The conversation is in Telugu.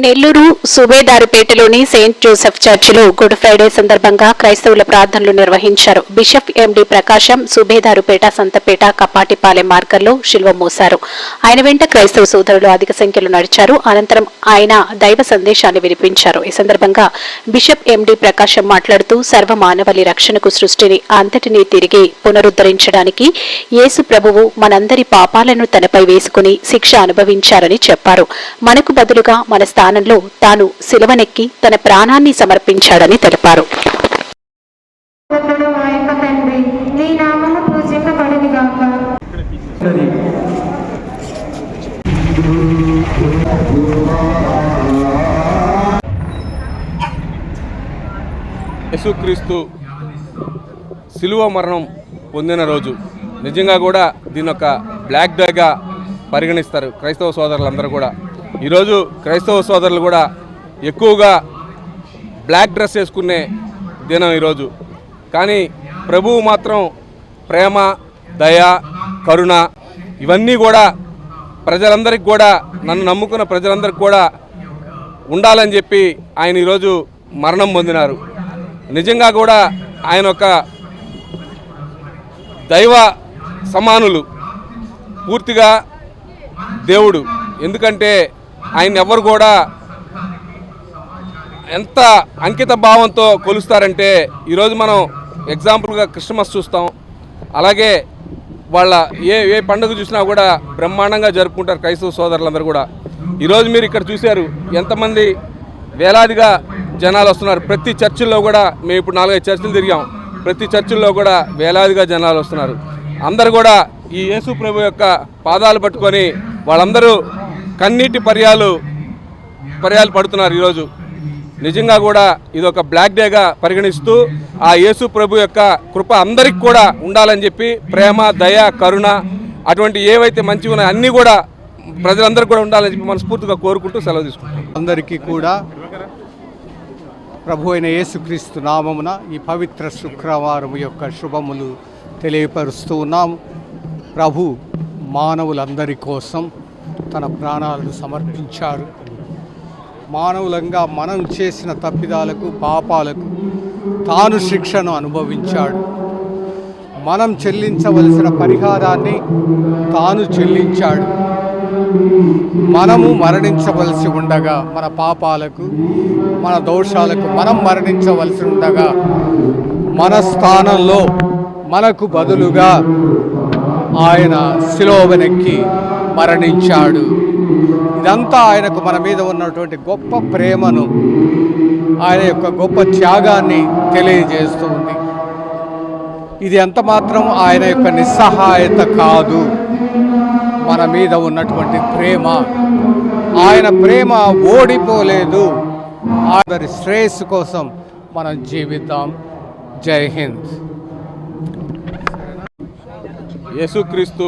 నెల్లూరు సుబేదారుపేటలోని సెయింట్ జోసెఫ్ చర్చిలో గుడ్ ఫ్రైడే సందర్భంగా క్రైస్తవుల ప్రార్థనలు నిర్వహించారు. బిషప్ ఎండి ప్రకాశం సుబేదారుపేట, సంతపేట, కపాటిపాలెం మార్గంలో శిల్వ మోశారు. ఆయన వెంట క్రైస్తవ సోదరులు అధిక సంఖ్యలో నడిచారు. అనంతరం ఆయన దైవ సందేశాన్ని వినిపించారు. ఈ సందర్భంగా బిషప్ ఎండి ప్రకాశం మాట్లాడుతూ సర్వ మానవాళి రక్షణకు సృష్టిని అంతటినీ తిరిగి పునరుద్ధరించడానికి యేసు ప్రభువు మనందరి పాపాలను తనపై వేసుకుని శిక్ష అనుభవించారని చెప్పారు. మనకు బదులుగా మన స్థానంలో తాను శిలువనెక్కి తన ప్రాణాన్ని సమర్పించాడని తెలిపారు. యేసుక్రీస్తు శిలువ మరణం పొందిన రోజు నిజంగా కూడా దీని ఒక బ్లాక్ డేగా పరిగణిస్తారు క్రైస్తవ సోదరులందరూ కూడా. ఈరోజు క్రైస్తవ సోదరులు కూడా ఎక్కువగా బ్లాక్ డ్రెస్ వేసుకునే దినం ఈరోజు. కానీ ప్రభువు మాత్రం ప్రేమ, దయ, కరుణ ఇవన్నీ కూడా ప్రజలందరికీ కూడా, నన్ను నమ్ముకున్న ప్రజలందరికీ కూడా ఉండాలని చెప్పి ఆయన ఈరోజు మరణం పొందినారు. నిజంగా కూడా ఆయన ఒక దైవ సమానులు, పూర్తిగా దేవుడు. ఎందుకంటే ఆయన ఎవరు కూడా ఎంత అంకిత భావంతో కొలుస్తారంటే, ఈరోజు మనం ఎగ్జాంపుల్గా క్రిస్మస్ చూస్తాం, అలాగే వాళ్ళ ఏ పండుగ చూసినా కూడా బ్రహ్మాండంగా జరుపుకుంటారు క్రైస్తవ సోదరులందరూ కూడా. ఈరోజు మీరు ఇక్కడ చూశారు ఎంతమంది వేలాదిగా జనాలు వస్తున్నారు. ప్రతి చర్చిల్లో కూడా, మేము ఇప్పుడు 4-5 చర్చిలు తిరిగాం, ప్రతి చర్చిల్లో కూడా వేలాదిగా జనాలు వస్తున్నారు. అందరు కూడా ఈ యేసు ప్రభు యొక్క పాదాలు పట్టుకొని వాళ్ళందరూ కన్నీటి పర్యాలు పడుతున్నారు ఈరోజు. నిజంగా కూడా ఇది ఒక బ్లాక్ డేగా పరిగణిస్తూ ఆ యేసు ప్రభు యొక్క కృప అందరికి కూడా ఉండాలని చెప్పి, ప్రేమ, దయ, కరుణ అటువంటి ఏవైతే మంచిగా ఉన్నాయో అన్నీ కూడా ప్రజలందరికీ కూడా ఉండాలని చెప్పి మనస్ఫూర్తిగా కోరుకుంటూ సెలవు తీసుకుంటాం. అందరికీ కూడా ప్రభు అయిన యేసుక్రీస్తు నామమున ఈ పవిత్ర శుక్రవారం యొక్క శుభములు తెలియపరుస్తూ ఉన్నాము. ప్రభు మానవులందరి కోసం తన ప్రాణాలను సమర్పించారు. మానవులంగా మనం చేసిన తప్పిదాలకు, పాపాలకు తాను శిక్షను అనుభవించాడు. మనం చెల్లించవలసిన పరిహారాన్ని తాను చెల్లించాడు. మనము మరణించవలసి ఉండగా, మన పాపాలకు, మన దోషాలకు మనం మరణించవలసి ఉండగా, మన స్థానంలో మనకు బదులుగా ఆయన శిలువనెక్కి మరణించాడు. ఇదంతా ఆయనకు మన మీద ఉన్నటువంటి గొప్ప ప్రేమను, ఆయన యొక్క గొప్ప త్యాగాన్ని తెలియజేస్తూ ఉంది. ఇది ఎంత మాత్రం ఆయన యొక్క నిస్సహాయత కాదు, మన మీద ఉన్నటువంటి ప్రేమ. ఆయన ప్రేమ ఓడిపోలేదు. అందరి శ్రేయస్సు కోసం మనం జీవిద్దాం. జై హింద్. యేసుక్రీస్తు